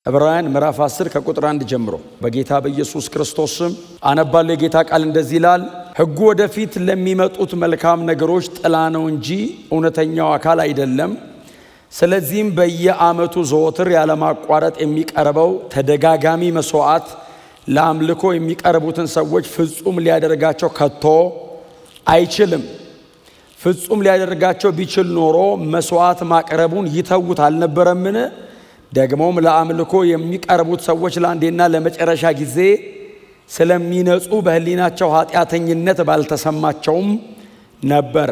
ዕብራውያን ምዕራፍ 10 ከቁጥር 1 ጀምሮ በጌታ በኢየሱስ ክርስቶስ ስም አነባለሁ። የጌታ ቃል እንደዚህ ይላል። ሕጉ ወደፊት ለሚመጡት መልካም ነገሮች ጥላ ነው እንጂ እውነተኛው አካል አይደለም። ስለዚህም በየዓመቱ ዘወትር ያለማቋረጥ የሚቀርበው ተደጋጋሚ መስዋዕት ለአምልኮ የሚቀርቡትን ሰዎች ፍጹም ሊያደርጋቸው ከቶ አይችልም። ፍጹም ሊያደርጋቸው ቢችል ኖሮ መስዋዕት ማቅረቡን ይተውት አልነበረምን? ደግሞም ለአምልኮ የሚቀርቡት ሰዎች ለአንዴና ለመጨረሻ ጊዜ ስለሚነጹ በሕሊናቸው ኃጢአተኝነት ባልተሰማቸውም ነበር።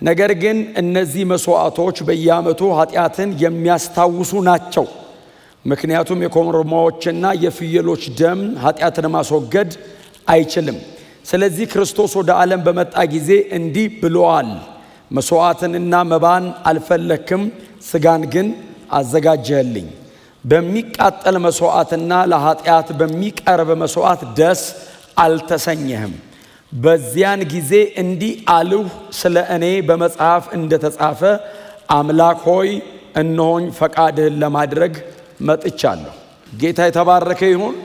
ነገር ግን እነዚህ መስዋዕቶች በየዓመቱ ኃጢአትን የሚያስታውሱ ናቸው። ምክንያቱም የኮርማዎችና የፍየሎች ደም ኃጢአትን ማስወገድ አይችልም። ስለዚህ ክርስቶስ ወደ ዓለም በመጣ ጊዜ እንዲህ ብሎአል፣ መስዋዕትንና መባን አልፈለክም፣ ሥጋን ግን አዘጋጀህልኝ። በሚቃጠል መስዋዕትና ለኃጢአት በሚቀርብ መስዋዕት ደስ አልተሰኘህም። በዚያን ጊዜ እንዲህ አልሁ፣ ስለ እኔ በመጽሐፍ እንደተጻፈ አምላክ ሆይ እነሆኝ ፈቃድህን ለማድረግ መጥቻለሁ። ጌታ የተባረከ ይሁን።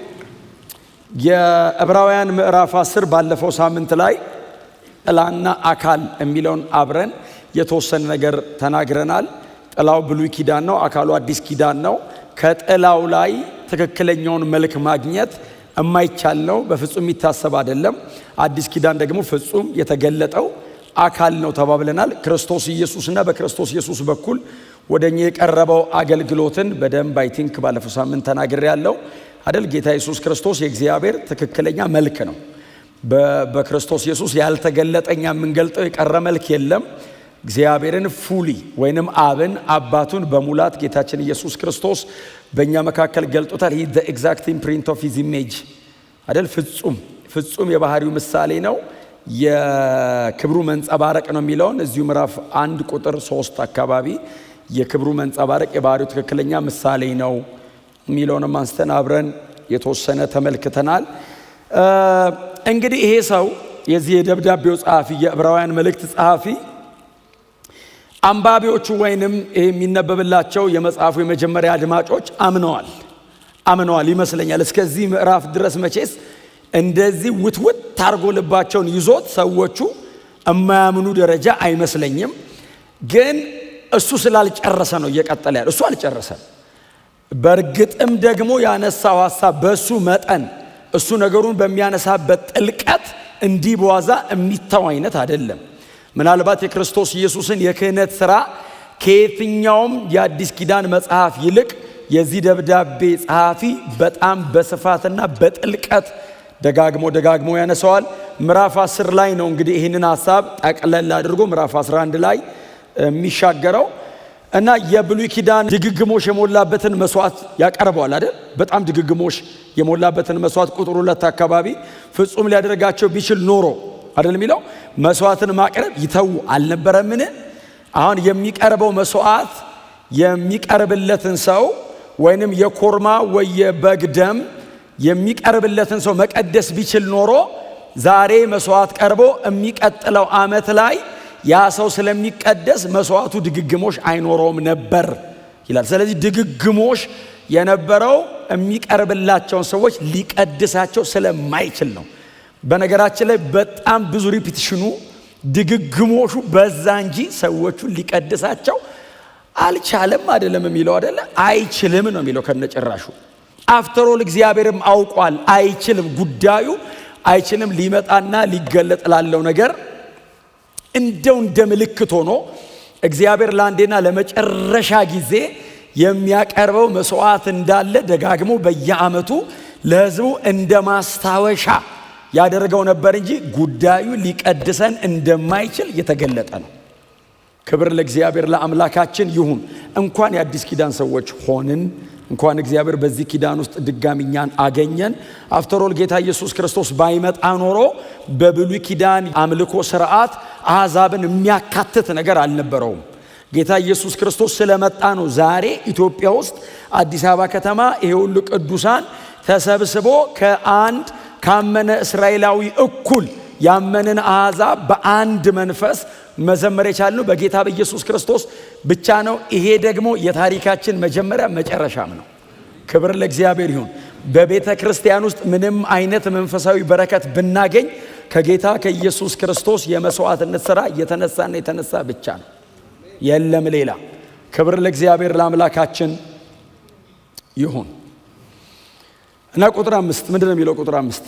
የዕብራውያን ምዕራፍ 10 ባለፈው ሳምንት ላይ ጥላና አካል የሚለውን አብረን የተወሰነ ነገር ተናግረናል። ጥላው ብሉይ ኪዳን ነው፣ አካሉ አዲስ ኪዳን ነው። ከጥላው ላይ ትክክለኛውን መልክ ማግኘት የማይቻል ነው፣ በፍጹም የሚታሰብ አይደለም። አዲስ ኪዳን ደግሞ ፍጹም የተገለጠው አካል ነው ተባብለናል። ክርስቶስ ኢየሱስና በክርስቶስ ኢየሱስ በኩል ወደኛ የቀረበው አገልግሎትን በደንብ አይ ቲንክ ባለፈው ሳምንት ተናግሬያለሁ አይደል? ጌታ ኢየሱስ ክርስቶስ የእግዚአብሔር ትክክለኛ መልክ ነው። በክርስቶስ ኢየሱስ ያልተገለጠኛ የምንገልጠው የቀረ መልክ የለም። እግዚአብሔርን ፉሊ ወይንም አብን አባቱን በሙላት ጌታችን ኢየሱስ ክርስቶስ በእኛ መካከል ገልጦታል። he the exact imprint of his image አይደል? ፍጹም የባህሪው ምሳሌ ነው፣ የክብሩ መንጸባረቅ ነው የሚለውን እዚሁ ምዕራፍ 1 ቁጥር 3 አካባቢ የክብሩ መንጸባረቅ የባህሪው ትክክለኛ ምሳሌ ነው የሚለውንም አንስተን አብረን የተወሰነ ተመልክተናል። እንግዲህ ይሄ ሰው የዚህ የደብዳቤው ጸሐፊ የዕብራውያን መልእክት ጸሐፊ አንባቢዎቹ ወይንም ይሄ የሚነበብላቸው የመጽሐፉ የመጀመሪያ አድማጮች አምነዋል ይመስለኛል። እስከዚህ ምዕራፍ ድረስ መቼስ እንደዚህ ውትውት ታርጎ ልባቸውን ይዞት ሰዎቹ የማያምኑ ደረጃ አይመስለኝም። ግን እሱ ስላልጨረሰ ነው እየቀጠለ ያለ። እሱ አልጨረሰም። በእርግጥም ደግሞ ያነሳው ሐሳብ በሱ መጠን እሱ ነገሩን በሚያነሳበት ጥልቀት እንዲህ በዋዛ የሚታው አይነት አይደለም። ምናልባት የክርስቶስ ኢየሱስን የክህነት ሥራ ከየትኛውም የአዲስ ኪዳን መጽሐፍ ይልቅ የዚህ ደብዳቤ ጸሐፊ በጣም በስፋትና በጥልቀት ደጋግሞ ያነሳዋል። ምዕራፍ 10 ላይ ነው እንግዲህ ይህንን ሐሳብ ጠቅለል አድርጎ ምዕራፍ 11 ላይ የሚሻገረው እና የብሉይ ኪዳን ድግግሞሽ የሞላበትን መስዋዕት ያቀርበዋል አይደል? በጣም ድግግሞሽ የሞላበትን መስዋዕት ቁጥር 2 አካባቢ ፍጹም ሊያደርጋቸው ቢችል ኖሮ አይደል የሚለው መስዋዕትን ማቅረብ ይተው አልነበረምን? አሁን የሚቀርበው መስዋዕት የሚቀርብለትን ሰው ወይንም የኮርማ ወይ የበግ ደም የሚቀርብለትን ሰው መቀደስ ቢችል ኖሮ ዛሬ መስዋዕት ቀርቦ የሚቀጥለው ዓመት ላይ ያ ሰው ስለሚቀደስ መስዋዕቱ ድግግሞሽ አይኖረውም ነበር ይላል። ስለዚህ ድግግሞሽ የነበረው የሚቀርብላቸውን ሰዎች ሊቀድሳቸው ስለማይችል ነው። በነገራችን ላይ በጣም ብዙ ሪፒቲሽኑ ድግግሞሹ በዛ እንጂ ሰዎቹን ሊቀድሳቸው አልቻለም አይደለም የሚለው አይደለ? አይችልም ነው የሚለው ከነጭራሹ። አፍተሮል እግዚአብሔርም አውቋል አይችልም፣ ጉዳዩ አይችልም። ሊመጣና ሊገለጥ ላለው ነገር እንደው እንደ ምልክት ሆኖ እግዚአብሔር ለአንዴና ለመጨረሻ ጊዜ የሚያቀርበው መስዋዕት እንዳለ ደጋግሞ በየዓመቱ ለሕዝቡ እንደ ማስታወሻ ያደረገው ነበር እንጂ ጉዳዩ ሊቀድሰን እንደማይችል የተገለጠ ነው። ክብር ለእግዚአብሔር ለአምላካችን ይሁን። እንኳን የአዲስ ኪዳን ሰዎች ሆንን፣ እንኳን እግዚአብሔር በዚህ ኪዳን ውስጥ ድጋሚኛን አገኘን። አፍተሮል ጌታ ኢየሱስ ክርስቶስ ባይመጣ ኖሮ በብሉይ ኪዳን አምልኮ ስርዓት አሕዛብን የሚያካትት ነገር አልነበረውም። ጌታ ኢየሱስ ክርስቶስ ስለመጣ ነው ዛሬ ኢትዮጵያ ውስጥ አዲስ አበባ ከተማ ይሄ ሁሉ ቅዱሳን ተሰብስቦ ከአንድ ካመነ እስራኤላዊ እኩል ያመንን አሕዛብ በአንድ መንፈስ መዘመር የቻልነው በጌታ በኢየሱስ ክርስቶስ ብቻ ነው። ይሄ ደግሞ የታሪካችን መጀመሪያ መጨረሻም ነው። ክብር ለእግዚአብሔር ይሁን። በቤተ ክርስቲያን ውስጥ ምንም አይነት መንፈሳዊ በረከት ብናገኝ ከጌታ ከኢየሱስ ክርስቶስ የመስዋዕትነት ሥራ የተነሳ ብቻ ነው፣ የለም ሌላ። ክብር ለእግዚአብሔር ለአምላካችን ይሁን። እና ቁጥር 5 ምንድነው የሚለው? ቁጥር 5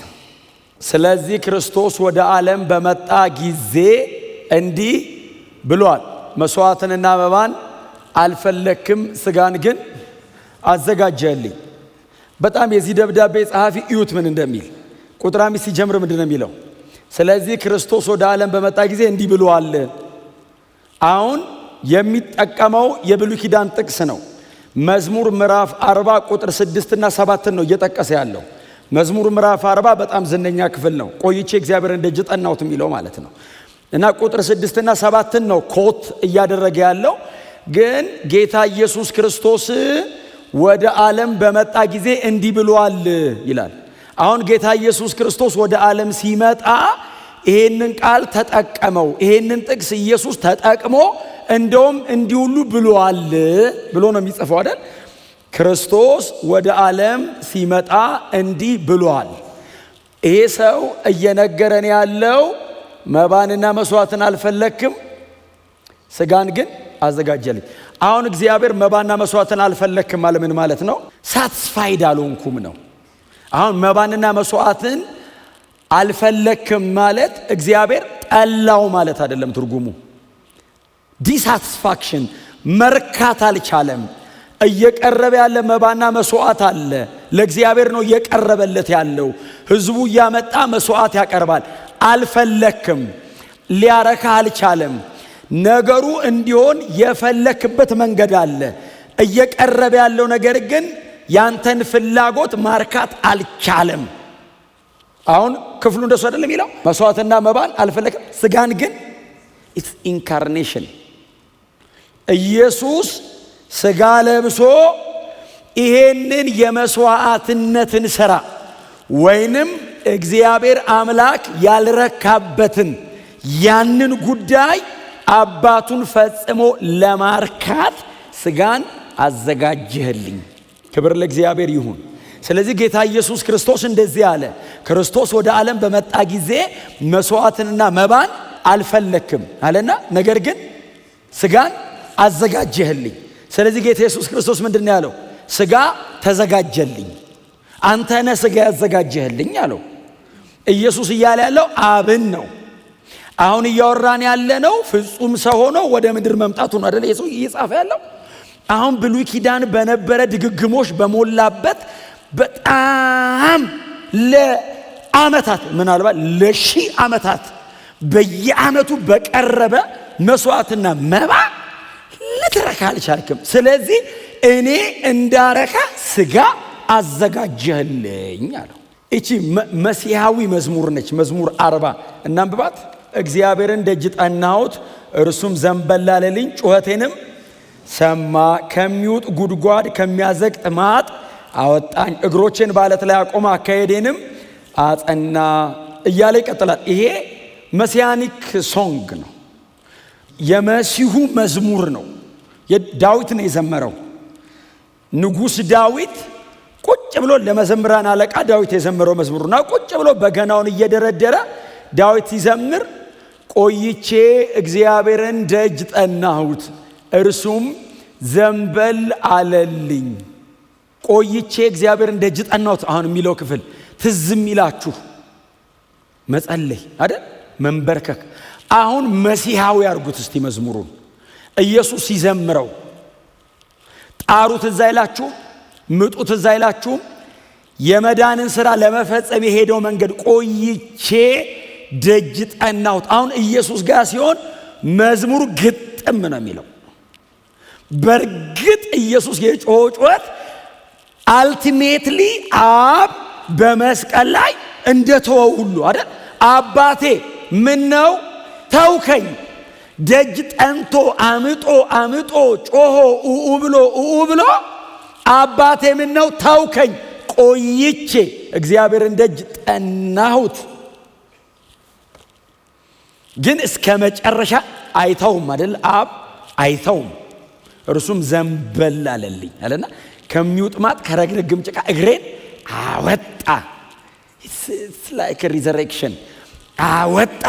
ስለዚህ ክርስቶስ ወደ ዓለም በመጣ ጊዜ እንዲህ ብሏል፣ መስዋዕትንና መባን አልፈለክም፣ ስጋን ግን አዘጋጀህልኝ። በጣም የዚህ ደብዳቤ ጸሐፊ እዩት ምን እንደሚል። ቁጥር 5 ሲጀምር ምንድነው የሚለው? ስለዚህ ክርስቶስ ወደ ዓለም በመጣ ጊዜ እንዲህ ብሏል። አሁን የሚጠቀመው የብሉይ ኪዳን ጥቅስ ነው። መዝሙር ምዕራፍ 40 ቁጥር 6 እና 7 ነው እየጠቀሰ ያለው። መዝሙር ምዕራፍ 40 በጣም ዝነኛ ክፍል ነው። ቆይቼ እግዚአብሔርን ደጅ ጠናሁት የሚለው ማለት ነው። እና ቁጥር 6 እና 7 ነው ኮት እያደረገ ያለው። ግን ጌታ ኢየሱስ ክርስቶስ ወደ ዓለም በመጣ ጊዜ እንዲህ ብሏል ይላል። አሁን ጌታ ኢየሱስ ክርስቶስ ወደ ዓለም ሲመጣ ይሄንን ቃል ተጠቀመው። ይሄንን ጥቅስ ኢየሱስ ተጠቅሞ እንደውም እንዲህ ሁሉ ብሏል ብሎ ነው የሚጽፈው አይደል? ክርስቶስ ወደ ዓለም ሲመጣ እንዲህ ብሏል። ይሄ ሰው እየነገረን ያለው መባንና መስዋዕትን አልፈለክም፣ ስጋን ግን አዘጋጀልኝ። አሁን እግዚአብሔር መባንና መስዋዕትን አልፈለክም ማለት ምን ማለት ነው? ሳትስፋይድ አልሆንኩም ነው። አሁን መባንና መስዋዕትን አልፈለክም ማለት እግዚአብሔር ጠላው ማለት አይደለም ትርጉሙ። ዲሳቲስፋክሽን መርካት አልቻለም። እየቀረበ ያለ መባና መስዋዕት አለ፣ ለእግዚአብሔር ነው እየቀረበለት ያለው። ህዝቡ እያመጣ መስዋዕት ያቀርባል። አልፈለክም፣ ሊያረካ አልቻለም። ነገሩ እንዲሆን የፈለክበት መንገድ አለ። እየቀረበ ያለው ነገር ግን ያንተን ፍላጎት ማርካት አልቻለም። አሁን ክፍሉ እንደሱ አይደለም የሚለው። መስዋዕትና መባን አልፈለክም፣ ስጋን ግን ኢትስ ኢንካርኔሽን ኢየሱስ ስጋ ለብሶ ይሄንን የመስዋዕትነትን ሥራ ወይንም እግዚአብሔር አምላክ ያልረካበትን ያንን ጉዳይ አባቱን ፈጽሞ ለማርካት ስጋን አዘጋጀህልኝ። ክብር ለእግዚአብሔር ይሁን። ስለዚህ ጌታ ኢየሱስ ክርስቶስ እንደዚህ አለ። ክርስቶስ ወደ ዓለም በመጣ ጊዜ መስዋዕትንና መባን አልፈለክም አለና ነገር ግን ስጋን አዘጋጀህልኝ። ስለዚህ ጌታ ኢየሱስ ክርስቶስ ምንድነው ያለው? ስጋ ተዘጋጀልኝ፣ አንተ ነህ ስጋ ያዘጋጀህልኝ አለው። ኢየሱስ እያለ ያለው አብን ነው። አሁን እያወራን ያለነው ፍጹም ሰው ሆኖ ወደ ምድር መምጣቱ ነው አይደል? ኢየሱስ እየጻፈ ያለው አሁን ብሉይ ኪዳን በነበረ ድግግሞሽ በሞላበት በጣም ለዓመታት ምናልባት ለሺህ ዓመታት በየዓመቱ በቀረበ መስዋዕትና መባ ልትረካ አልቻልክም። ስለዚህ እኔ እንዳረካ ስጋ አዘጋጀህልኝ አለው። እቺ መሲሐዊ መዝሙር ነች። መዝሙር 40 እናንብባት። እግዚአብሔርን ደጅ ጠናሁት፣ እርሱም ዘንበል አለልኝ፣ ጩኸቴንም ሰማ። ከሚውጥ ጉድጓድ ከሚያዘቅጥ ማጥ አወጣኝ፣ እግሮቼን በዓለት ላይ አቆመ፣ አካሄዴንም አጸና እያለ ይቀጥላል። ይሄ መሲያኒክ ሶንግ ነው፣ የመሲሁ መዝሙር ነው። ዳዊት ነው የዘመረው። ንጉሥ ዳዊት ቁጭ ብሎ ለመዘምራን አለቃ ዳዊት የዘመረው መዝሙርና ቁጭ ብሎ በገናውን እየደረደረ ዳዊት ሲዘምር ቆይቼ እግዚአብሔርን ደጅ ጠናሁት እርሱም ዘንበል አለልኝ። ቆይቼ እግዚአብሔርን ደጅ ጠናሁት። አሁን የሚለው ክፍል ትዝም ይላችሁ መጸለይ አይደል? መንበርከክ። አሁን መሲሐዊ ያርጉት እስቲ መዝሙሩን ኢየሱስ ሲዘምረው ጣሩ ትዝ አይላችሁ? ምጡ ትዝ አይላችሁ? የመዳንን ሥራ ለመፈጸም የሄደው መንገድ ቆይቼ ደጅ ጠናሁት። አሁን ኢየሱስ ጋር ሲሆን መዝሙሩ ግጥም ነው የሚለው። በርግጥ ኢየሱስ የጮኸው ጩኸት አልቲሜትሊ አብ በመስቀል ላይ እንደተወው ሁሉ አይደል? አባቴ ምን ነው ተውከኝ፣ ደጅ ጠንቶ አምጦ ጮሆ ብሎ አባቴ ምን ነው ተውከኝ፣ ቆይቼ እግዚአብሔርን ደጅ ጠናሁት። ግን እስከ መጨረሻ አይተውም አይደል? አብ አይተውም፣ እርሱም ዘንበል አለልኝ አለና ከሚውጥማት ከረግረግም ጭቃ እግሬን አወጣ። it's like a resurrection። አወጣ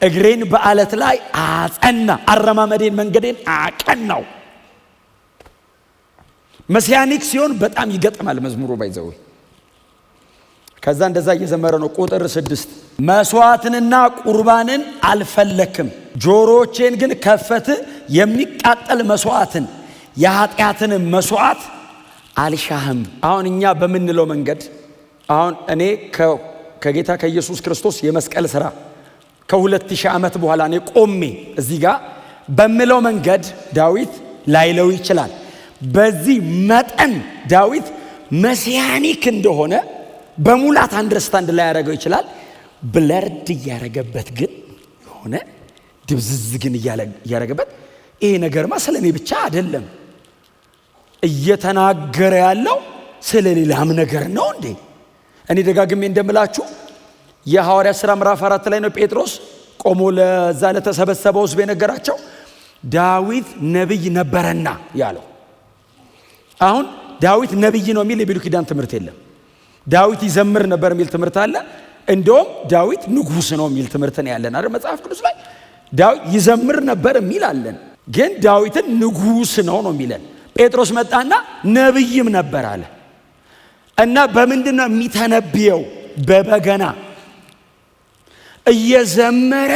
እግሬን በአለት ላይ አጸና፣ አረማመዴን መንገዴን አቀናው። መሲያኒክ ሲሆን በጣም ይገጥማል መዝሙሩ ባይዘው። ከዛ እንደዛ እየዘመረ ነው። ቁጥር 6 መስዋዕትንና ቁርባንን አልፈለክም፣ ጆሮቼን ግን ከፈት፣ የሚቃጠል መስዋዕትን የኃጢአትን መስዋዕት አልሻህም። አሁን እኛ በምንለው መንገድ አሁን እኔ ከጌታ ከኢየሱስ ክርስቶስ የመስቀል ሥራ ከ2000 ዓመት በኋላ እኔ ቆሜ እዚህ ጋር በምለው መንገድ ዳዊት ላይለው ይችላል። በዚህ መጠን ዳዊት መሲያኒክ እንደሆነ በሙላት አንደርስታንድ ላይ ያደረገው ይችላል። ብለርድ እያረገበት ግን የሆነ ድብዝዝ ግን እያረገበት ይሄ ነገርማ ስለኔ ብቻ አይደለም እየተናገረ ያለው ስለሌላም ነገር ነው እንዴ? እኔ ደጋግሜ እንደምላችሁ የሐዋርያት ሥራ ምዕራፍ 4 ላይ ነው ጴጥሮስ ቆሞ ለዛ ለተሰበሰበው ሕዝብ የነገራቸው ዳዊት ነብይ ነበረና ያለው። አሁን ዳዊት ነብይ ነው የሚል የብሉይ ኪዳን ትምህርት የለም። ዳዊት ይዘምር ነበር የሚል ትምህርት አለ። እንደውም ዳዊት ንጉሥ ነው የሚል ትምህርት ነው ያለን አይደል? መጽሐፍ ቅዱስ ላይ ዳዊት ይዘምር ነበር የሚል አለን፣ ግን ዳዊትን ንጉሥ ነው የሚለን። ጴጥሮስ መጣና ነብይም ነበር አለ እና በምንድነው የሚተነብየው? በበገና እየዘመረ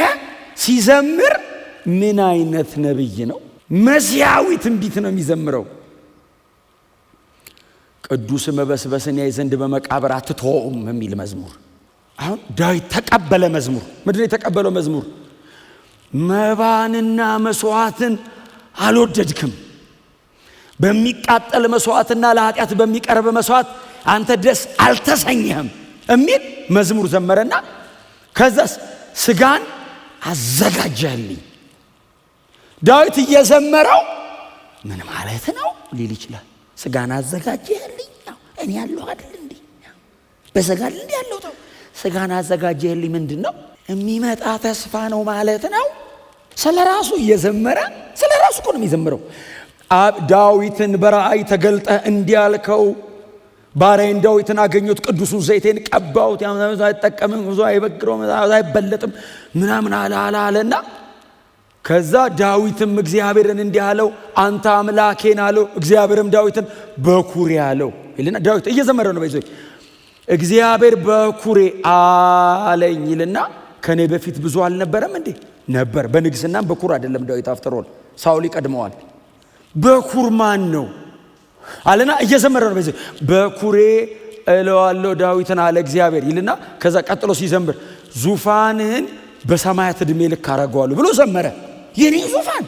ሲዘምር ምን አይነት ነብይ ነው? መሲያዊ ትንቢት ነው የሚዘምረው። ቅዱስ መበስበስን ያይ ዘንድ በመቃብር አትተውም የሚል መዝሙር። አሁን ዳዊት ተቀበለ መዝሙር። ምንድነው የተቀበለው መዝሙር? መባንና መስዋዕትን አልወደድክም፣ በሚቃጠል መስዋዕትና ለኃጢአት በሚቀርብ መስዋዕት አንተ ደስ አልተሰኘህም የሚል መዝሙር ዘመረና ከዛስ ስጋን አዘጋጀህልኝ። ዳዊት እየዘመረው ምን ማለት ነው ሊል ይችላል። ስጋን አዘጋጀህልኝ፣ እኔ ያለው አይደል እንዴ? በሰጋል እንዴ ያለው ተው። ስጋን አዘጋጀህልኝ ምንድነው? የሚመጣ ተስፋ ነው ማለት ነው። ስለራሱ እየዘመረ ስለራሱ እኮ ነው የሚዘምረው። ዳዊትን በራእይ ተገልጠ እንዲያልከው ባሪያዬን ዳዊትን አገኘሁት፣ ቅዱሱን ዘይቴን ቀባሁት፣ አይጠቀምም፣ ብዙ አይበግረውም፣ አይበለጥም ምናምን አለና ከዛ ዳዊትም እግዚአብሔርን እንዲህ አለው፣ አንተ አምላኬን አለው። እግዚአብሔርም ዳዊትን በኩሬ አለው ይልና ዳዊት እየዘመረ ነው። በዚህ እግዚአብሔር በኩሬ አለኝ ይልና ከኔ በፊት ብዙ አልነበረም እንዴ? ነበር። በንግስናም በኩር አይደለም ዳዊት፣ አፍተሮል ሳውል ይቀድመዋል። በኩር ማን ነው አለና እየዘመረ ነው። በዚህ በኩሬ እለዋለሁ ዳዊትን አለ እግዚአብሔር ይልና ከዛ ቀጥሎ ሲዘምር ዙፋንህን በሰማያት ዕድሜ ልክ አረጋዋለሁ ብሎ ዘመረ። የኔ ዙፋን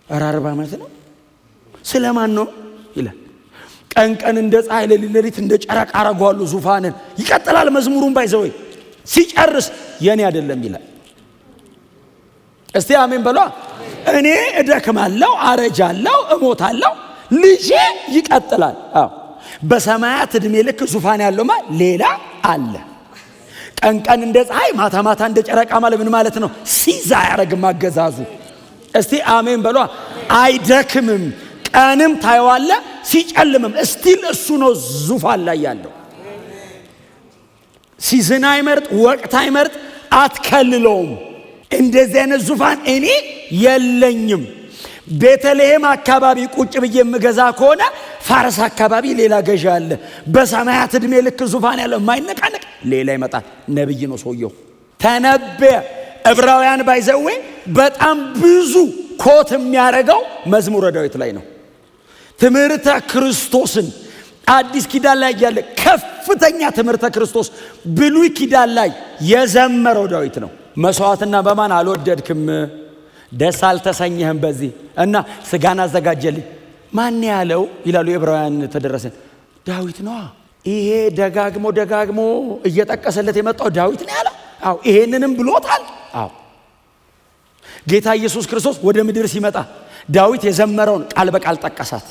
40 ዓመት ነው። ስለማን ነው ይላል። ቀን ቀን እንደ ፀሐይ ሌሊት እንደ ጨረቃ አረጋዋለሁ ዙፋንን። ይቀጥላል መዝሙሩን ባይዘወይ ሲጨርስ የኔ አይደለም ይላል። እስቲ አሜን በሏ። እኔ እደክማለሁ፣ አረጃለሁ፣ እሞታለሁ፣ ልጄ ይቀጥላል። በሰማያት ዕድሜ ልክ ዙፋን ያለውማ ሌላ አለ። ቀን ቀን እንደ ፀሐይ ማታ ማታ እንደ ጨረቃ ማለት ምን ማለት ነው? ሲዛ ያረግም አገዛዙ። እስቲ አሜን በሏ። አይደክምም፣ ቀንም ታየዋለ፣ ሲጨልምም እስቲል እሱ ነው ዙፋን ላይ ያለው። ሲዝን አይመርጥ፣ ወቅት አይመርጥ፣ አትከልለውም። እንደዚህ አይነት ዙፋን እኔ የለኝም። ቤተልሔም አካባቢ ቁጭ ብዬ የምገዛ ከሆነ ፋርስ አካባቢ ሌላ ገዢ አለ። በሰማያት ዕድሜ ልክ ዙፋን ያለው የማይነቃነቅ ሌላ ይመጣል። ነብይ ነው ሰውየው፣ ተነበየ። ዕብራውያን ባይዘዌ በጣም ብዙ ኮት የሚያደርገው መዝሙረ ዳዊት ላይ ነው። ትምህርተ ክርስቶስን አዲስ ኪዳን ላይ ያለ ከፍተኛ ትምህርተ ክርስቶስ ብሉይ ኪዳን ላይ የዘመረው ዳዊት ነው። መስዋዕትና በማን አልወደድክም፣ ደስ አልተሰኘህም በዚህ እና ስጋን አዘጋጀልኝ። ማን ያለው ይላሉ የዕብራውያን ተደረሰን? ዳዊት ነው። ይሄ ደጋግሞ እየጠቀሰለት የመጣው ዳዊት ነው ያለው። አዎ ይሄንንም ብሎታል። አዎ ጌታ ኢየሱስ ክርስቶስ ወደ ምድር ሲመጣ ዳዊት የዘመረውን ቃል በቃል ጠቀሳት።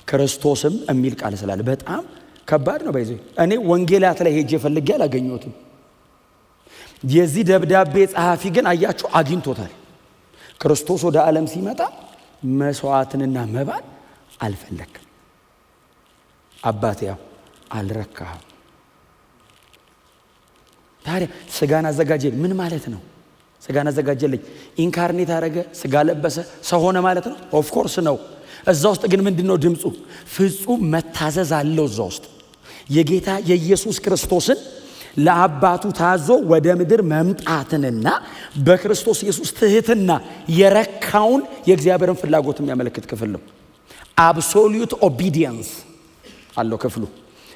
ክርስቶስም የሚል ቃል ስላለ በጣም ከባድ ነው። ባይዘይ እኔ ወንጌላት ላይ ሄጄ ፈልጌ አላገኘሁትም። የዚህ ደብዳቤ ጸሐፊ ግን አያችሁ አግኝቶታል። ክርስቶስ ወደ ዓለም ሲመጣ መስዋዕትንና መባን አልፈለክም። አባቴ ያው አልረካህም። ታዲያ ስጋን አዘጋጀልኝ ምን ማለት ነው? ስጋን አዘጋጀልኝ ኢንካርኔት አረገ፣ ስጋ ለበሰ፣ ሰው ሆነ ማለት ነው? ኦፍ ኮርስ ነው። እዛ ውስጥ ግን ምንድነው ድምፁ? ፍጹም መታዘዝ አለው። እዛ ውስጥ የጌታ የኢየሱስ ክርስቶስን ለአባቱ ታዞ ወደ ምድር መምጣትንና በክርስቶስ ኢየሱስ ትህትና የረካውን የእግዚአብሔርን ፍላጎት የሚያመለክት ክፍል ነው። አብሶሉት ኦቢዲየንስ አለው ክፍሉ።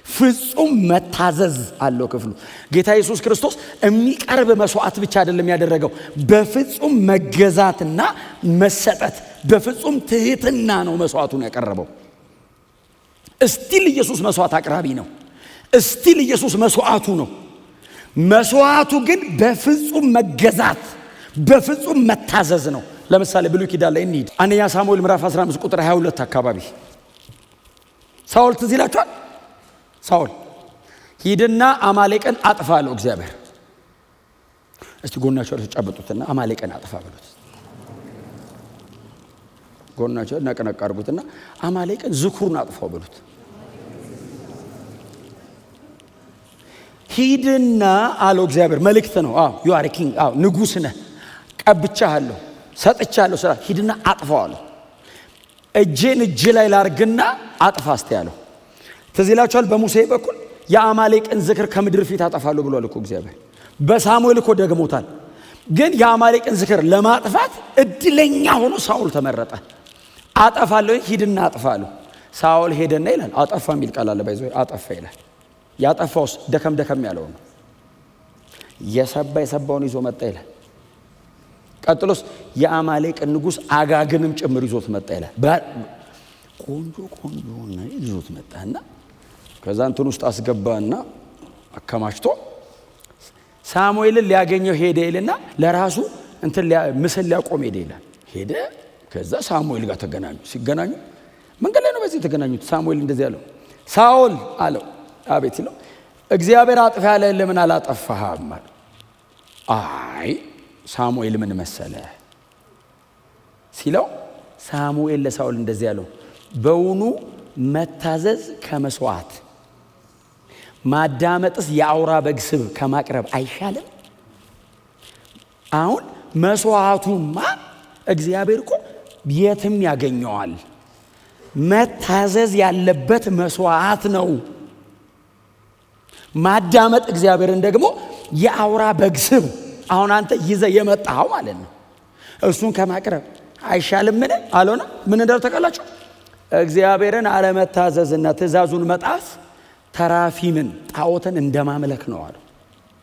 ፍጹም መታዘዝ አለው ክፍሉ። ጌታ ኢየሱስ ክርስቶስ የሚቀርብ መስዋዕት ብቻ አይደለም ያደረገው፣ በፍጹም መገዛትና መሰጠት፣ በፍጹም ትህትና ነው መስዋዕቱን ያቀረበው። እስቲል ኢየሱስ መስዋዕት አቅራቢ ነው። እስቲል ኢየሱስ መስዋዕቱ ነው። መስዋዕቱ ግን በፍጹም መገዛት፣ በፍጹም መታዘዝ ነው። ለምሳሌ ብሉይ ኪዳን ላይ እንሂድ። አንደኛ ሳሙኤል ምዕራፍ 15 ቁጥር 22 አካባቢ ሳኦል ትዝ ይላችኋል። ሳኦል ሂድና አማሌቅን አጥፋ አለው እግዚአብሔር። እስቲ ጎናቸው ተጨብጡትና አማሌቅን አጥፋ ብሉት። ጎናቸው ነቀነቅ አድርጉትና አማሌቅን ዝኩሩን አጥፋው ብሉት። ሂድና አለው እግዚአብሔር። መልእክት ነው። ዩ አር ኪንግ፣ ንጉሥ ነህ፣ ቀብቻለሁ፣ ሰጥቻለሁ ስራ፣ ሂድና አጥፋው አለው። እጄን እጅ ላይ ላርግና አጥፋ እስቲ ያለው ትዝ ይላችኋል። በሙሴ በኩል የአማሌቅን ዝክር ከምድር ፊት አጠፋለሁ ብሏል እኮ እግዚአብሔር። በሳሙኤል እኮ ደግሞታል። ግን የአማሌቅን ዝክር ለማጥፋት እድለኛ ሆኖ ሳኦል ተመረጠ። አጠፋለሁ፣ ሂድና አጥፋለሁ። ሳኦል ሄደና ይላል አጠፋ የሚል ቃል አለ። ባይዞ አጠፋ ይላል። ያጠፋውስ ደከም ደከም ያለው ነው። የሰባውን ይዞ መጣ ይላል። ቀጥሎስ የአማሌቅን ንጉሥ አጋግንም ጭምር ይዞት መጣ ይላል። ቆንጆ ቆንጆና ይዞት መጣና ከዛ እንትን ውስጥ አስገባና አከማችቶ ሳሙኤልን ሊያገኘው ሄደ ይልና ለራሱ እንትን ምስል ሊያቆም ሄደ ይላል። ሄደ ከዛ ሳሙኤል ጋር ተገናኙ። ሲገናኙ መንገድ ላይ ነው በዚህ የተገናኙት። ሳሙኤል እንደዚህ ያለው ሳኦል አለው። አቤት ይለው እግዚአብሔር አጥፋ ያለ ለምን አላጠፋህም? አይ ሳሙኤል ምን መሰለ ሲለው ሳሙኤል ለሳኦል እንደዚህ ያለው በውኑ መታዘዝ ከመስዋዕት ማዳመጥስ የአውራ በግ ስብ ከማቅረብ አይሻልም? አሁን መስዋዕቱማ እግዚአብሔር እኮ የትም ያገኘዋል። መታዘዝ ያለበት መስዋዕት ነው። ማዳመጥ እግዚአብሔርን ደግሞ የአውራ በግ ስብ አሁን አንተ ይዘህ የመጣው ማለት ነው። እሱን ከማቅረብ አይሻልም? ምን አልሆነ? ምን እንደው ተቀላችሁ? እግዚአብሔርን አለመታዘዝና ትእዛዙን መጣስ ተራፊምን ጣዖትን እንደማምለክ ነው አለ።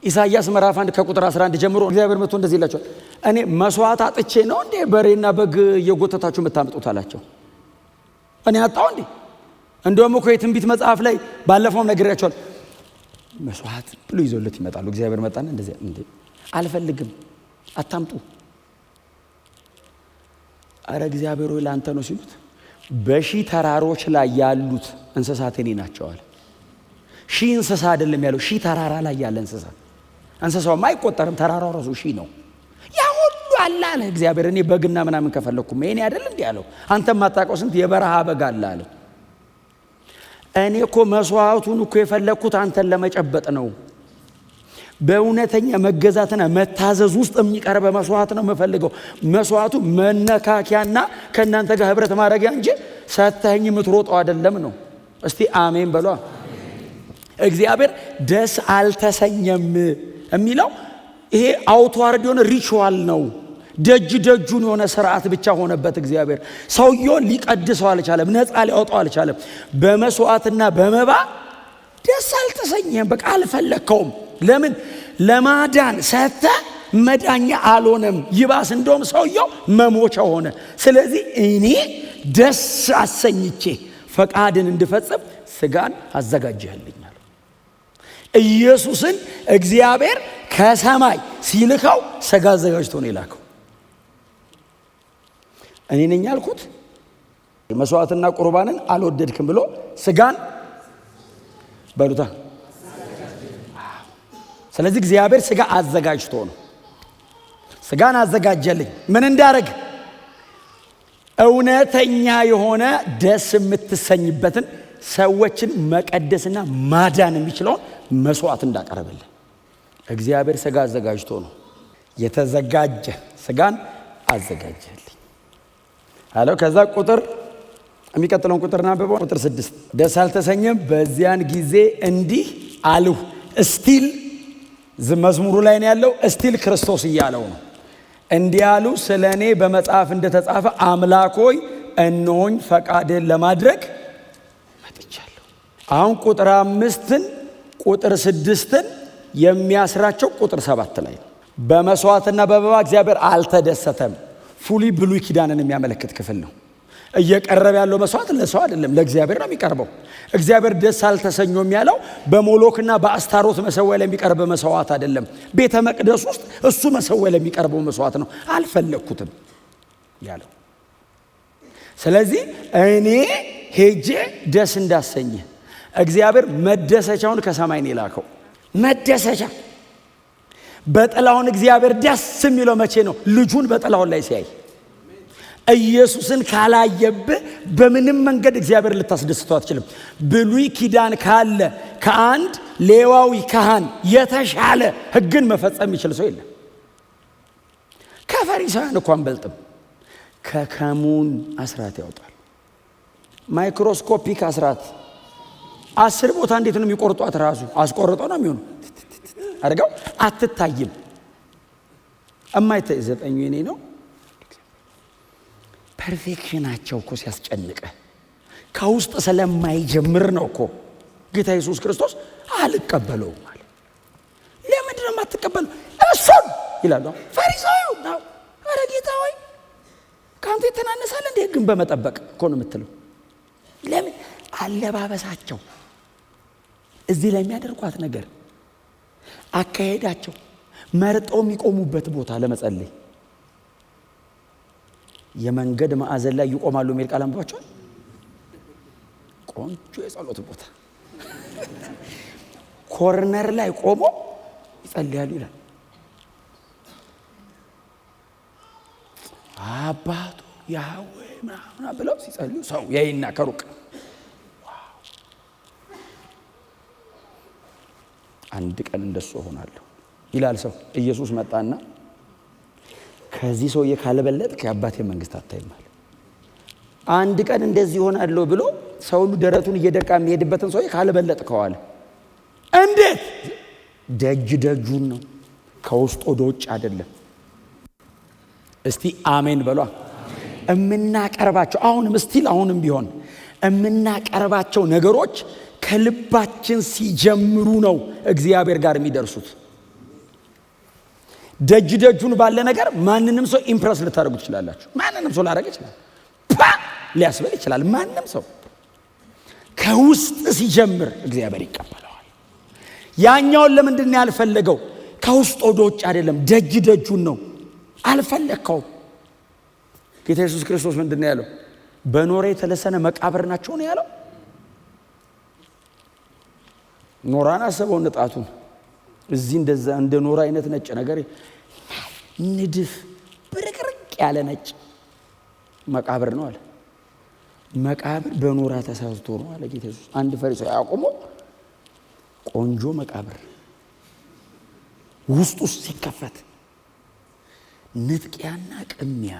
ኢሳይያስ ምዕራፍ 1 ከቁጥር 11 ጀምሮ እግዚአብሔር መጥቶ እንደዚህ ይላቸዋል። እኔ መስዋዕት አጥቼ ነው እንዴ በሬና በግ እየጎተታችሁ የምታመጡት አላቸው። እኔ አጣው እንዴ? እንደውም እኮ የትንቢት መጽሐፍ ላይ ባለፈው ነግሬያቸዋል። መስዋዕት ብሎ ይዞለት ይመጣሉ። እግዚአብሔር መጣና እንደዚህ እንዴ አልፈልግም፣ አታምጡ። አረ እግዚአብሔር ሆይ ላንተ ነው ሲሉት በሺህ ተራሮች ላይ ያሉት እንስሳት እኔ ናቸው አለ። ሺህ እንስሳ አይደለም ያለው፣ ሺህ ተራራ ላይ ያለ እንስሳ። እንስሳውማ አይቆጠርም፣ ተራራው ራሱ ሺህ ነው። ያ ሁሉ አለ አለ እግዚአብሔር። እኔ በግና ምናምን ከፈለኩም እኔ አይደል እንዴ ያለው። አንተም ማታውቀው ስንት የበረሃ በግ አለ አለ። እኔ እኮ መስዋዕቱን እኮ የፈለኩት አንተን ለመጨበጥ ነው። በእውነተኛ መገዛትና መታዘዝ ውስጥ የሚቀርበ መስዋዕት ነው የምፈልገው። መስዋዕቱ መነካኪያና ከእናንተ ጋር ህብረት ማድረጊያ እንጂ ሰተኸኝ የምትሮጠው አይደለም ነው። እስቲ አሜን በሏ። እግዚአብሔር ደስ አልተሰኘም የሚለው ይሄ አውትዋርድ የሆነ ሪቹዋል ነው። ደጅ ደጁን የሆነ ስርዓት ብቻ ሆነበት። እግዚአብሔር ሰውየውን ሊቀድሰው አልቻለም፣ ነፃ ሊያወጣው አልቻለም። በመስዋዕትና በመባ ደስ አልተሰኘም። በቃ አልፈለከውም። ለምን? ለማዳን ሰተ መዳኛ አልሆነም። ይባስ እንደውም ሰውየው መሞቻ ሆነ። ስለዚህ እኔ ደስ አሰኝቼ ፈቃድን እንድፈጽም ስጋን አዘጋጀህልኛል። ኢየሱስን እግዚአብሔር ከሰማይ ሲልከው ስጋ አዘጋጅቶ ነው የላከው። እኔ ነኝ ያልኩት መስዋዕትና ቁርባንን አልወደድክም ብሎ ስጋን በሉታ። ስለዚህ እግዚአብሔር ስጋ አዘጋጅቶ ነው። ስጋን አዘጋጀልኝ ምን እንዳረግ? እውነተኛ የሆነ ደስ የምትሰኝበትን ሰዎችን መቀደስና ማዳን የሚችለው መስዋዕት እንዳቀረበልን እግዚአብሔር ሥጋ አዘጋጅቶ ነው። የተዘጋጀ ሥጋን አዘጋጀልኝ አለው። ከዛ የሚቀጥለውን ቁጥር እናንብበው። ቁጥር 6 ደስ አልተሰኘም። በዚያን ጊዜ እንዲህ አልሁ። እስቲል መዝሙሩ ላይ ነው ያለው። እስቲል ክርስቶስ እያለው ነው። እንዲህ አሉ፣ ስለ እኔ በመጽሐፍ እንደተጻፈ አምላክ ሆይ እነሆኝ ፈቃድህን ለማድረግ መጥቻለሁ። አሁን ቁጥር 5ን ቁጥር 6ን የሚያስራቸው ቁጥር 7 ላይ ነው። በመስዋዕትና በመባ እግዚአብሔር አልተደሰተም። ፉሊ ብሉይ ኪዳንን የሚያመለክት ክፍል ነው። እየቀረበ ያለው መስዋዕት ለሰው አይደለም፣ ለእግዚአብሔር ነው የሚቀርበው። እግዚአብሔር ደስ አልተሰኘም ያለው በሞሎክና በአስታሮት መሰዊያ ላይ የሚቀርብ መስዋዕት አይደለም። ቤተ መቅደስ ውስጥ እሱ መሰዊያ ላይ የሚቀርበው መስዋዕት ነው። አልፈለኩትም ያለው። ስለዚህ እኔ ሄጄ ደስ እንዳሰኘ እግዚአብሔር መደሰቻውን ከሰማይ ነው የላከው። መደሰቻ በጥላውን እግዚአብሔር ደስ የሚለው መቼ ነው? ልጁን በጥላውን ላይ ሲያይ። ኢየሱስን ካላየብህ በምንም መንገድ እግዚአብሔር ልታስደስተው አትችልም። ብሉይ ኪዳን ካለ ከአንድ ሌዋዊ ካህን የተሻለ ሕግን መፈጸም የሚችል ሰው የለም። ከፈሪሳውያን እንኳን አንበልጥም። ከከሙን አስራት ያወጣል። ማይክሮስኮፒክ አስራት 10 ቦታ እንዴት ነው የሚቆርጧት? ራሱ አስቆርጦ ነው የሚሆነው። አድርገው አትታይም። እማይታይ 9 የኔ ነው። ፐርፌክሽናቸው እኮ ሲያስጨንቀ ከውስጥ ስለማይጀምር ነው እኮ ጌታ ኢየሱስ ክርስቶስ አልቀበለውም ማለት። ለምንድን ነው የማትቀበለው? እሱን ይላሉ ፈሪሳዊው ነው። አረ ጌታ ሆይ ካንተ የተናነሳለ እንደ ሕግን በመጠበቅ እኮ ነው የምትለው። ለምን? አለባበሳቸው፣ እዚህ ላይ የሚያደርጓት ነገር፣ አካሄዳቸው፣ መርጠው የሚቆሙበት ቦታ ለመጸለይ የመንገድ ማዕዘን ላይ ይቆማሉ የሚል ቃል አንብባችኋል? ቆንጆ የጸሎት ቦታ ኮርነር ላይ ቆሞ ይጸልያሉ ይላል። አባቱ ያህዌ ምናምን ብለው ሲጸልዩ ሰው ያይና ከሩቅ አንድ ቀን እንደሱ ሆናለሁ ይላል ሰው። ኢየሱስ መጣና ከዚህ ሰውዬ ካልበለጥክ የአባቴ መንግስት አታይም አለ። አንድ ቀን እንደዚህ ሆናለሁ ብሎ ሰው ሁሉ ደረቱን እየደቃ የሚሄድበትን ሰውዬ ካልበለጥከው አለ። እንዴት? ደጁን ነው፣ ከውስጥ ወደ ውጭ አይደለም። እስቲ አሜን በሏ። እምናቀርባቸው አሁንም ቢሆን እምናቀርባቸው ነገሮች ከልባችን ሲጀምሩ ነው እግዚአብሔር ጋር የሚደርሱት። ደጁን ባለ ነገር ማንንም ሰው ኢምፕረስ ልታደርጉ ትችላላችሁ። ማንንም ሰው ላደርግ ይችላል፣ ሊያስበል ይችላል። ማንም ሰው ከውስጥ ሲጀምር እግዚአብሔር ይቀበለዋል። ያኛውን ለምንድን ነው ያልፈለገው? ከውስጥ ወደ ውጭ አይደለም፣ ደጁን ነው። አልፈለከውም። ጌታ ኢየሱስ ክርስቶስ ምንድን ነው ያለው? በኖራ የተለሰነ መቃብር ናቸው ነው ያለው። ኖራን አሰበው ንጣቱን። እዚህ እንደዛ እንደ ኖራ አይነት ነጭ ነገር ንድፍ ብርቅርቅ ያለ ነጭ መቃብር ነው አለ። መቃብር በኖራ ተሰርቶ ነው አለ ጌታ ኢየሱስ። አንድ ፈሪሳዊ ያቆሞ ቆንጆ መቃብር ውስጡ ሲከፈት ንጥቂያና ቅሚያ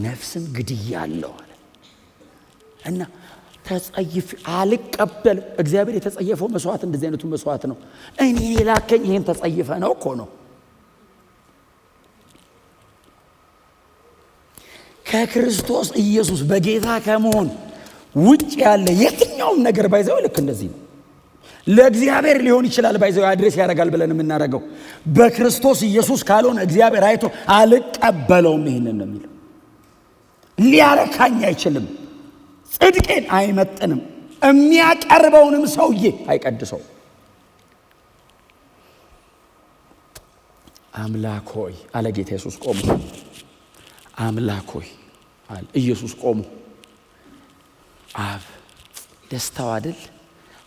ነፍስን ግድያ አለው አለ እና ተጸይፍ አልቀበል። እግዚአብሔር የተጸየፈው መስዋዕት እንደዚህ አይነቱ መስዋዕት ነው። እኔ ላከኝ ይሄን ተጸይፈ ነው እኮ ነው። ከክርስቶስ ኢየሱስ በጌታ ከመሆን ውጭ ያለ የትኛውም ነገር ባይዘው ልክ እንደዚህ ነው። ለእግዚአብሔር ሊሆን ይችላል ባይዘው አድሬስ ያደርጋል ብለን የምናደርገው በክርስቶስ ኢየሱስ ካልሆነ እግዚአብሔር አይቶ አልቀበለውም ይሄንን ነው የሚለው። ሊያረካኝ አይችልም፣ ጽድቄን አይመጥንም፣ የሚያቀርበውንም ሰውዬ አይቀድሰው። አምላክ ሆይ አለ ጌታ ኢየሱስ ቆሞ። አምላክ ሆይ አለ ኢየሱስ ቆሞ። አብ ደስታው አይደል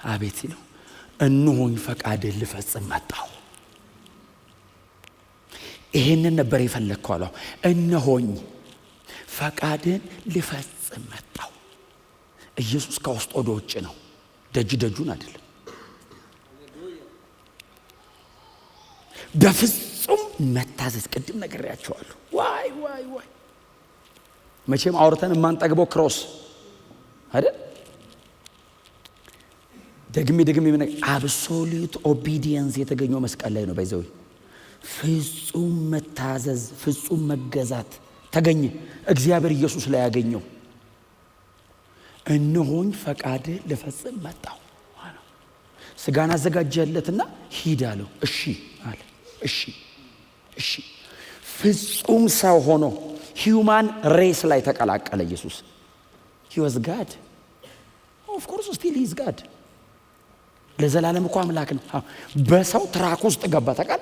አቤት ሲለው እነሆኝ ፈቃድህን ልፈጽም መጣሁ። ይሄንን ነበር የፈለግከው አለው። እነሆኝ ፈቃድህን ልፈጽም መጣሁ። ኢየሱስ ከውስጥ ወደ ውጭ ነው። ደጁን አይደለም። በፍጹም መታዘዝ ቅድም ነግሬያቸዋለሁ። ዋይ መቼም አውርተን የማንጠግበው ክሮስ አይደል? ደግሜ ምን አብሶሉት ኦቢዲየንስ የተገኘው መስቀል ላይ ነው። ባይዘው ፍጹም መታዘዝ፣ ፍጹም መገዛት ተገኘ እግዚአብሔር ኢየሱስ ላይ ያገኘው። እነሆኝ ፈቃድ ልፈጽም መጣሁ አለ። ስጋን አዘጋጀለትና ሂድ አለው። እሺ አለ። እሺ ፍጹም ሰው ሆኖ ሂዩማን ሬስ ላይ ተቀላቀለ ኢየሱስ። he was God, of course still he is God። ለዘላለም እኮ አምላክ ነው። በሰው ትራክ ውስጥ ገባ። ተቃል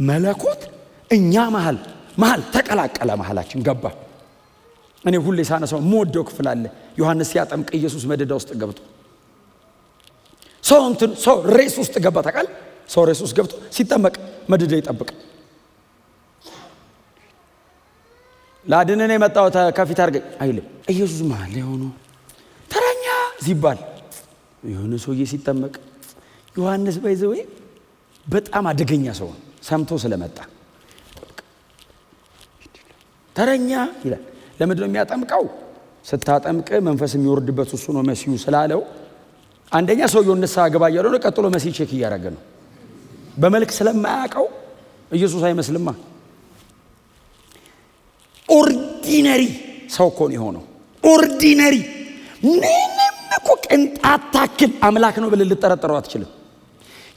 መለኮት እኛ መሃል ተቀላቀለ፣ መሃላችን ገባ። እኔ ሁሌ ሳነሳው ሞደው ክፍል አለ። ዮሐንስ ሲያጠምቅ ኢየሱስ መደዳ ውስጥ ገብቶ ሰው ሬስ ውስጥ ገባ። ተቃል ሰው ሬስ ውስጥ ገብቶ ሲጠመቅ መደዳ ይጠብቅ። ላድነን የመጣው ከፊት አድርገኝ አይልም። ኢየሱስ መሃል ሆኖ ተረኛ ሲባል የሆነ ሰውዬ ሲጠመቅ ዮሐንስ ባይዘው በጣም አደገኛ ሰው ሰምቶ ስለመጣ ተረኛ ይላል። ለምንድን ነው የሚያጠምቀው? ስታጠምቅ መንፈስ የሚወርድበት እሱ ነው መሲሁ ስላለው፣ አንደኛ ሰውየው ንስሐ ገባ እያለው ነው። ቀጥሎ መሲህ ቼክ እያደረገ ነው። በመልክ ስለማያውቀው ኢየሱስ አይመስልማ። ኦርዲነሪ ሰው እኮ ነው የሆነው። ኦርዲነሪ ምንም እኮ ቅንጣት ታክል አምላክ ነው ብለህ ልጠረጥረው አትችልም።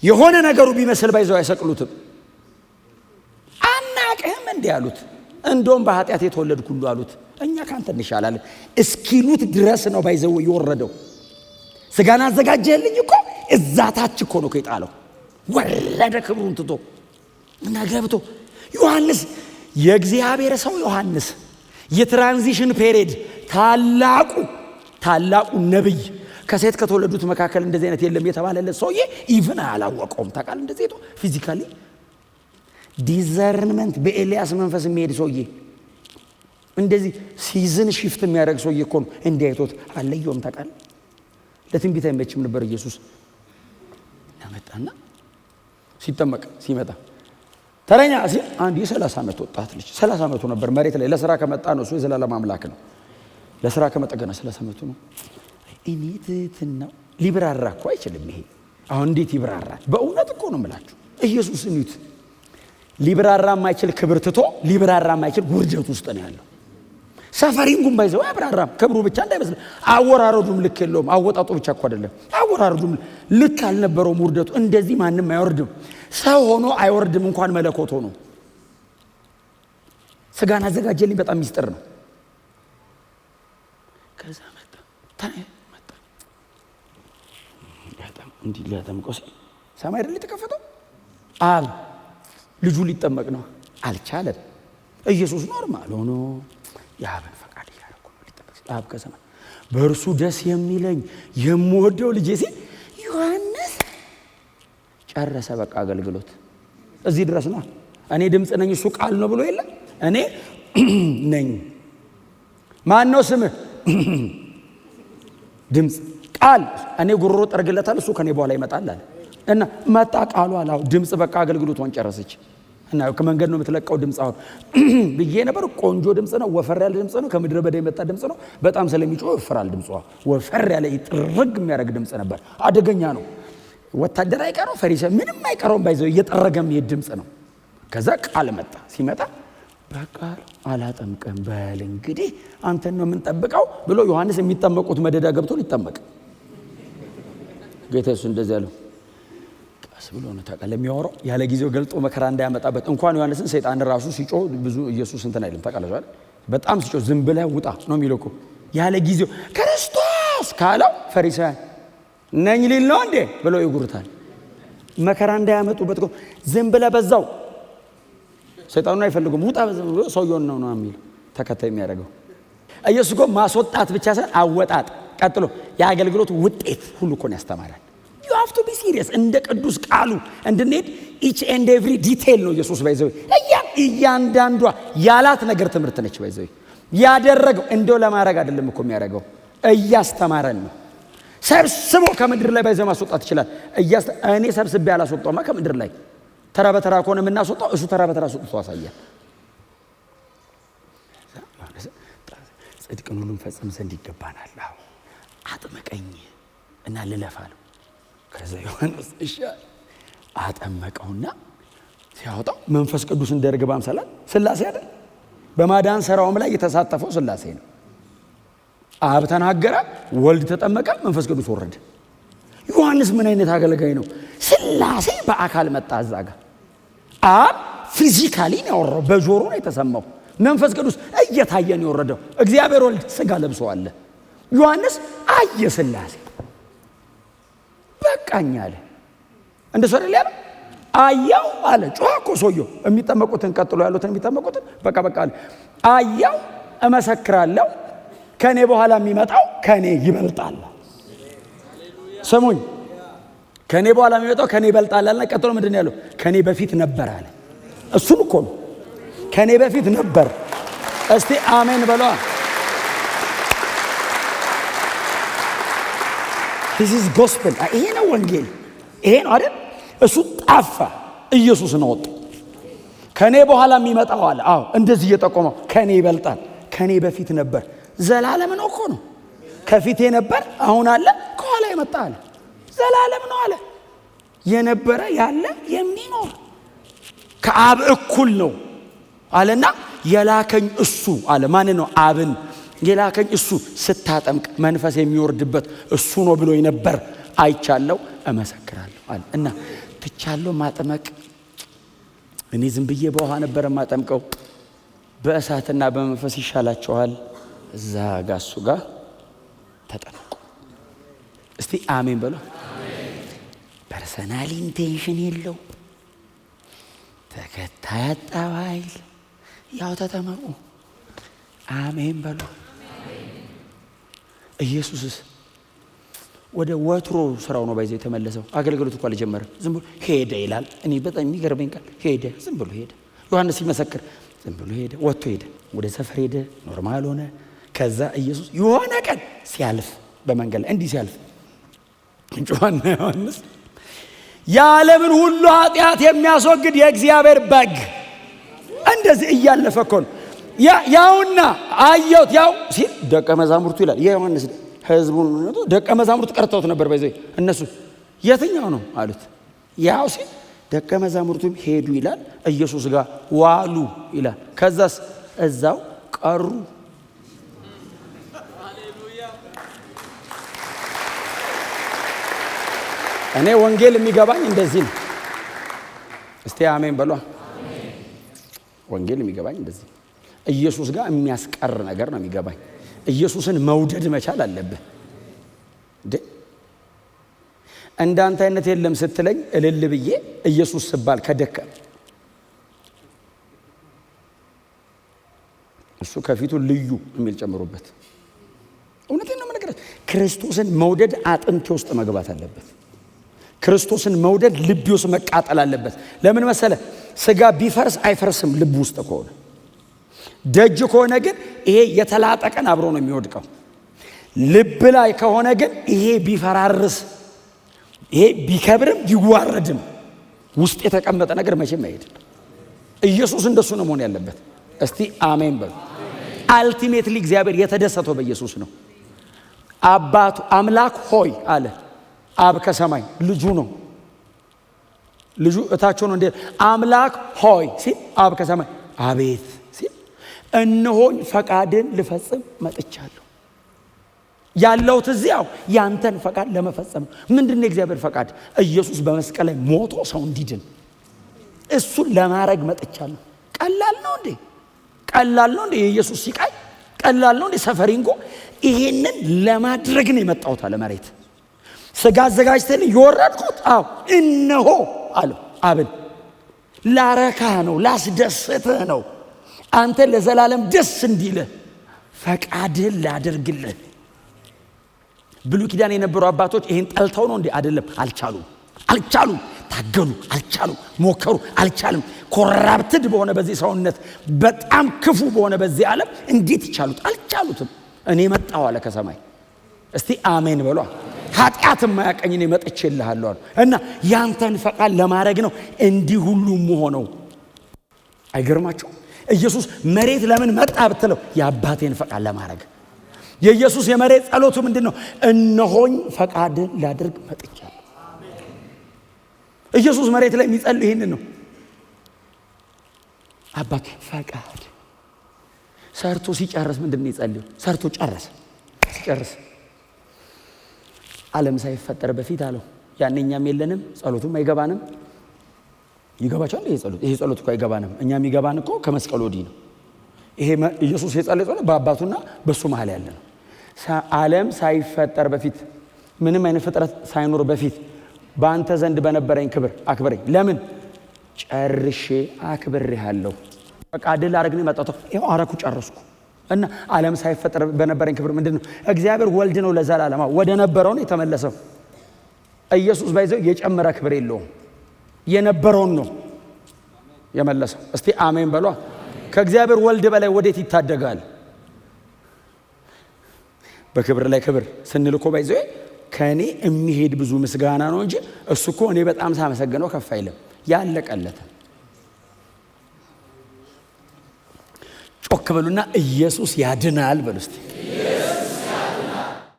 የሆነ ነገሩ ቢመስል ባይዘው አይሰቅሉትም። አናቅህም እንዲህ አሉት። እንደውም በኃጢአት የተወለድኩ ሁሉ አሉት እኛ ካንተ እንሻላለን እስኪሉት ድረስ ነው ባይዘው የወረደው። ስጋን አዘጋጀልኝ እኮ እዛታች እኮ ነው የጣለው። ወረደ ክብሩን ትቶ እና ገብቶ ዮሐንስ የእግዚአብሔር ሰው ዮሐንስ የትራንዚሽን ፔሪድ ታላቁ ነብይ ከሴት ከተወለዱት መካከል እንደዚህ አይነት የለም የተባለለት ሰውዬ ኢቭን አላወቀውም። ታውቃለህ እንደዚህ ነው ፊዚካሊ ዲዘርንመንት በኤልያስ መንፈስ የሚሄድ ሰውዬ እንደዚህ ሲዝን ሽፍት የሚያደርግ ሰውዬ እኮ ነው። እንዲያይቶት አለየውም። ታውቃለህ ለትንቢት አይመችም ነበር ኢየሱስ። ያመጣና ሲጠመቅ ሲመጣ ተረኛ ሲል አንድ የ30 ዓመት ወጣት ልጅ 30 ዓመቱ ነበር መሬት ላይ ለሥራ ከመጣ ነው። እሱ የዘላለም አምላክ ነው። ለሥራ ከመጣ ገና 30 ዓመቱ ነው። እኔትናው ሊብራራ እኮ አይችልም። ይሄ አሁን እንዴት ይብራራል? በእውነት እኮ ነው የምላችሁ። ኢየሱስ እንዴት ሊብራራ የማይችል ክብር ትቶ ሊብራራ የማይችል ውርደት ውስጥ ነው ያለው። ሰፈሪንጉም ባይዘው ያብራራም ክብሩ ብቻ እንዳይመስል አወራረዱም ልክ የለውም። አወጣጡ ብቻ እኮ አይደለም አወራረዱም ልክ አልነበረውም። ውርደቱ እንደዚህ ማንም አይወርድም። ሰው ሆኖ አይወርድም እንኳን መለኮት ሆኖ። ስጋን አዘጋጀልኝ በጣም ሚስጥር ነው። ከዛ መጣ እንዲህ ሊያጠምቀው ሲል ሰማይ አይደል የተከፈተው? አብ ልጁ ሊጠመቅ ነው አልቻለም። ኢየሱስ ኖርማል ሆኖ የአብን ፈቃድ እያደረጉ ነው ሊጠመቅ ሲል አብ ከሰማይ በእርሱ ደስ የሚለኝ የምወደው ልጄ ሲል ዮሐንስ ጨረሰ። በቃ አገልግሎት እዚህ ድረስ ነው። እኔ ድምፅ ነኝ እሱ ቃል ነው ብሎ የለ እኔ ነኝ። ማን ነው ስምህ? ድምፅ ቃል። እኔ ጉሮሮ ጠርግለታል እሱ ከኔ በኋላ ይመጣል አለ እና መጣ ቃሉ አላው ድምፅ በቃ አገልግሎቷን ጨረሰች። እና ከመንገድ ነው የምትለቀው ድምፅ አሁን ብዬ ነበር። ቆንጆ ድምፅ ነው፣ ወፈር ያለ ድምፅ ነው፣ ከምድረ በዳ የመጣ ድምፅ ነው። በጣም ስለሚጮህ ይፈራል ድምጿ። ወፈር ያለ ይጥርግ የሚያደርግ ድምፅ ነበር። አደገኛ ነው። ወታደር አይቀረው ፈሪሳይ ምንም አይቀረውም። ባይዘው እየጠረገ የሚሄድ ድምፅ ነው። ከዛ ቃል መጣ። ሲመጣ በቃ አላጠምቅም በል እንግዲህ አንተን ነው የምንጠብቀው ብሎ ዮሐንስ የሚጠመቁት መደዳ ገብቶ ሊጠመቅ ጌታ ኢየሱስ እንደዚህ ያለው ቀስ ብሎ ነው ታውቃለህ የሚያወራው ያለ ጊዜው ገልጦ መከራ እንዳያመጣበት። እንኳን ዮሐንስን ሰይጣን ራሱ ሲጮህ ብዙ ኢየሱስ እንትን አይልም ታውቃለህ አይደል? በጣም ሲጮህ ዝም ብለህ ውጣ ነው የሚለው እኮ ያለ ጊዜው ክርስቶስ ካለው ፈሪሳውያን ነኝ ሊል ነው እንዴ ብለው ይጉርታል። መከራ እንዳያመጡበት ዝም ብለህ በዛው ሰይጣኑን አይፈልጉም። ውጣ ሰውየውን ነው የሚለው ተከታይ የሚያደርገው። ኢየሱስ እኮ ማስወጣት ብቻ ሳይሆን አወጣጥ ቀጥሎ የአገልግሎት ውጤት ሁሉ እኮ ነው ያስተማራል። you have to be serious እንደ ቅዱስ ቃሉ እንድንሄድ each and every detail ነው ኢየሱስ ባይዘው እያንዳንዷ ያላት ነገር ትምህርት ነች። ባይዘው ያደረገው እንደው ለማድረግ አይደለም እኮ የሚያደርገው እያስተማረን ነው። ሰብስቦ ከምድር ላይ ባይዘ ማስወጣት ይችላል። እኔ ሰብስቤ አላስወጣውማ ከምድር ላይ ተራ በተራ ከሆነ የምናስወጣው እሱ ተራ በተራ አስወጥቶ አሳያል። ጽድቅን ሁሉ እንፈጽም ዘንድ ይገባናል። አጥምቀኝ እና ልለፋለሁ። ከዛ ዮሐንስ እሺ አጠመቀውና ሲያወጣው መንፈስ ቅዱስ እንደ ርግብ አምሳል ሥላሴ አይደል? በማዳን ሥራውም ላይ የተሳተፈው ሥላሴ ነው። አብ ተናገረ፣ ወልድ ተጠመቀ፣ መንፈስ ቅዱስ ወረደ። ዮሐንስ ምን አይነት አገልጋይ ነው? ሥላሴ በአካል መጣ። እዛ ጋር አብ ፊዚካሊ ነው ያወራው፣ በጆሮ ነው የተሰማው። መንፈስ ቅዱስ እየታየ ነው የወረደው። እግዚአብሔር ወልድ ሥጋ ለብሶ አለ። ዮሐንስ አየ ሥላሴ በቃኝ አለ። እንደሱ አይደል ያለው? አያው አለ። ጮኸ እኮ ሰውየው። የሚጠመቁትን ቀጥሎ ያሉትን የሚጠመቁትን በቃ አለ። አያው እመሰክራለሁ፣ ከኔ በኋላ የሚመጣው ከኔ ይበልጣል። ስሙኝ፣ ከኔ በኋላ የሚመጣው ከኔ ይበልጣል አለና ቀጥሎ ምንድን ነው ያለው? ከኔ በፊት ነበር አለ። እሱን እኮ ነው ከኔ በፊት ነበር። እስቲ አሜን በሏ። this is gospel። ይሄ ነው ወንጌል፣ ይሄ ነው አይደል? እሱ ጠፋ፣ ኢየሱስን አወጣ። ከኔ በኋላ የሚመጣው አለ። አዎ እንደዚህ እየጠቆመው ከኔ ይበልጣል፣ ከኔ በፊት ነበር። ዘላለም ነው እኮ ነው። ከፊቴ ነበር፣ አሁን አለ፣ ከኋላ የመጣ አለ። ዘላለም ነው አለ። የነበረ ያለ የሚኖር ከአብ እኩል ነው አለና የላከኝ እሱ አለ። ማን ነው? አብን የላከኝ እሱ ስታጠምቅ መንፈስ የሚወርድበት እሱ ነው ብሎ ነበር። አይቻለሁ፣ እመሰክራለሁ አለ። እና ትቻለሁ ማጥመቅ። እኔ ዝም ብዬ በውሃ ነበር ማጠምቀው፣ በእሳትና በመንፈስ ይሻላችኋል። እዛ ጋር እሱ ጋር ተጠመቁ። እስቲ አሜን በሉ። ፐርሰናል ኢንቴንሽን የለው፣ ተከታይ አጣባይ፣ ያው ተጠመቁ። አሜን በሉ። ኢየሱስስ ወደ ወትሮ ስራው ነው ባይዘው የተመለሰው። አገልግሎት እንኳን አልጀመረም፣ ዝም ብሎ ሄደ ይላል። እኔ በጣም የሚገርመኝ ቃል ሄደ፣ ዝም ብሎ ሄደ። ዮሐንስ ሲመሰክር ዝም ብሎ ሄደ፣ ወጥቶ ሄደ፣ ወደ ሰፈር ሄደ፣ ኖርማል ሆነ። ከዛ ኢየሱስ የሆነ ቀን ሲያልፍ በመንገድ ላይ እንዲህ ሲያልፍ ጆሐንስ ዮሐንስ የዓለምን ሁሉ ኃጢአት የሚያስወግድ የእግዚአብሔር በግ እንደዚህ እያለፈ እኮ ነው። ያውና አየሁት ያው ሲል ደቀ መዛሙርቱ ይላል የዮሐንስ ህዝቡን ደቀ መዛሙርቱ ቀርተውት ነበር። በዚህ እነሱ የትኛው ነው አሉት። ያው ሲል ደቀ መዛሙርቱም ሄዱ ይላል። ኢየሱስ ጋር ዋሉ ይላል። ከዛስ እዛው ቀሩ። እኔ ወንጌል የሚገባኝ እንደዚህ ነው። እስቲ አሜን በሏ። ወንጌል የሚገባኝ እንደዚህ ኢየሱስ ጋር የሚያስቀር ነገር ነው የሚገባኝ። ኢየሱስን መውደድ መቻል አለብህ። እንዳንተ አይነት የለም ስትለኝ እልል ብዬ ኢየሱስ ስባል ከደከም እሱ ከፊቱ ልዩ የሚል ጨምሮበት እውነቴን ነው የምነግርህ። ክርስቶስን መውደድ አጥንቴ ውስጥ መግባት አለበት። ክርስቶስን መውደድ ልብ ውስጥ መቃጠል አለበት። ለምን መሰለ? ስጋ ቢፈርስ አይፈርስም ልብ ውስጥ ከሆነ። ደጅ ከሆነ ግን ይሄ የተላጠቀን አብሮ ነው የሚወድቀው። ልብ ላይ ከሆነ ግን ይሄ ቢፈራርስ ይሄ ቢከብርም ቢዋረድም ውስጥ የተቀመጠ ነገር መቼም አይሄድም። ኢየሱስ እንደሱ ነው መሆን ያለበት። እስቲ አሜን በሉ። አልቲሜትሊ እግዚአብሔር የተደሰተው በኢየሱስ ነው። አባቱ አምላክ ሆይ አለ። አብ ከሰማይ ልጁ ነው። ልጁ እታቸው ነው እንዴ? አምላክ ሆይ ሲል አብ ከሰማይ አቤት ሲል እነሆኝ ፈቃድን ልፈጽም መጥቻለሁ። ያለውት እዚያው ያንተን ፈቃድ ለመፈጸም ነው። ምንድነው የእግዚአብሔር ፈቃድ? ኢየሱስ በመስቀል ላይ ሞቶ ሰው እንዲድን እሱን ለማድረግ መጥቻለሁ። ቀላል ነው እንዴ? ቀላል ነው እንዴ? የኢየሱስ ሲቃይ ቀላል ነው እንዴ? ሰፈሪንጎ ይሄንን ለማድረግ ነው የመጣሁት አለ መሬት ስጋ አዘጋጅተን የወረድኩት። አዎ እነሆ አለው አብን ላረካ ነው፣ ላስደስትህ ነው። አንተ ለዘላለም ደስ እንዲልህ ፈቃድህን ላደርግልህ። ብሉይ ኪዳን የነበሩ አባቶች ይሄን ጠልተው ነው እንዴ? አይደለም። አልቻሉም። ታገሉ፣ አልቻሉም። ሞከሩ፣ አልቻሉም። ኮራፕትድ በሆነ በዚህ ሰውነት በጣም ክፉ በሆነ በዚህ ዓለም እንዴት ይቻሉት? አልቻሉትም። እኔ መጣሁ አለ ከሰማይ። እስቲ አሜን በሏ። ኃጢአት የማያቀኝ እኔ መጥቼልሃለሁ እና ያንተን ፈቃድ ለማድረግ ነው እንዲህ ሁሉ ሆነው። አይገርማችሁ? ኢየሱስ መሬት ለምን መጣ ብትለው የአባቴን ፈቃድ ለማድረግ። የኢየሱስ የመሬት ጸሎቱ ምንድነው? እነሆኝ ፈቃድን ላድርግ መጥቻለሁ። ኢየሱስ መሬት ላይ የሚጸልይ ይሄንን ነው። አባቴ ፈቃድ ሰርቶ ሲጨርስ ምንድነው ይጸልዩ? ሰርቶ ጨረሰ። ሲጨርስ ዓለም ሳይፈጠር በፊት አለው ያንኛም የለንም ጸሎቱም አይገባንም። ይገባቻል? ይሄ ጸሎት እኮ አይገባንም። እኛም ይገባን እኮ ከመስቀል ወዲህ ነው። ይሄ ኢየሱስ የጸለየ ጸሎት በአባቱና በሱ መሃል ያለ ነው። ዓለም ሳይፈጠር በፊት ምንም አይነት ፍጥረት ሳይኖር በፊት በአንተ ዘንድ በነበረኝ ክብር አክብረኝ። ለምን? ጨርሼ አክብሬሃለሁ። ፈቃድን ላደርግ ነው የመጣሁት። ይሄው አረኩ ጨረስኩ። እና ዓለም ሳይፈጠር በነበረኝ ክብር ምንድነው? እግዚአብሔር ወልድ ነው ለዘላለም ወደ ነበረው ነው የተመለሰው። ኢየሱስ ባይዘው የጨመረ ክብር የለውም። የነበረውን ነው የመለሰው። እስቲ አሜን በሏ። ከእግዚአብሔር ወልድ በላይ ወዴት ይታደጋል? በክብር ላይ ክብር ስንል እኮ ባይዘው ከኔ የሚሄድ ብዙ ምስጋና ነው እንጂ እሱ እኮ እኔ በጣም ሳመሰግነው ከፍ አይልም። ያለቀለተ ጮክ በሉና ኢየሱስ ያድናል በሉ እስቲ።